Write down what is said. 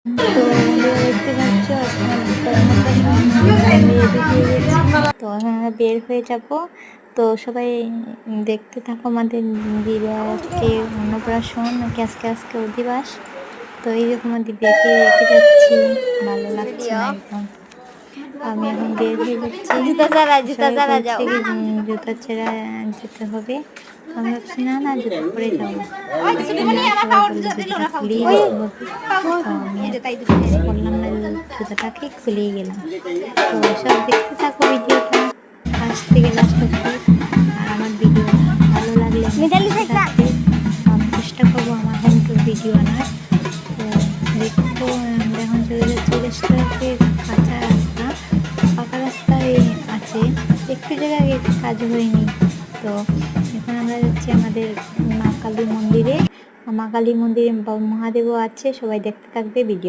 তো বন্ধুরা দেখতে পাচ্ছ আজকে আমি রেডি হয়ে গেছি। তো আমরা বের হয়ে যাব। তো সবাই দেখতে থাকো আমাদের দিদা আজকে অন্নপ্রাশন নাকি আজকে আজকে অধিবাস। তো এই রকম দিদিকে রেখে যাচ্ছি, ভালো লাগছে না একদম। আমি এখন বের হয়ে যাচ্ছি। সবাই বলছে কি জুতা ছেঁড়া যেতে হবে। আমি ভাবছি না না জুতো পরে যাবো। সবাই বললো জুতোটা খুলেই যেতে হবে। তো আমি বললাম না জুতোটাকে খুলেই গেলাম। তো সব দেখতে থাকো ভিডিওটা ফার্স্ট থেকে লাস্ট অব্দি। আর আমার ভিডিও ভালো লাগলে থাকবে আমি চেষ্টা করবো আমার হোম টুর ভিডিও আনার। তো দেখো আমরা এখন চলে যাচ্ছি রেস্টুরেন্টে। কাঁচা রাস্তা, পাকা রাস্তায় আছে, একটু জায়গায় কাজ হয়নি। তো এখন আমরা যাচ্ছি আমাদের মা কালী মন্দিরে। মা কালী মন্দিরে মহাদেবও আছে, সবাই দেখতে থাকবে ভিডিও।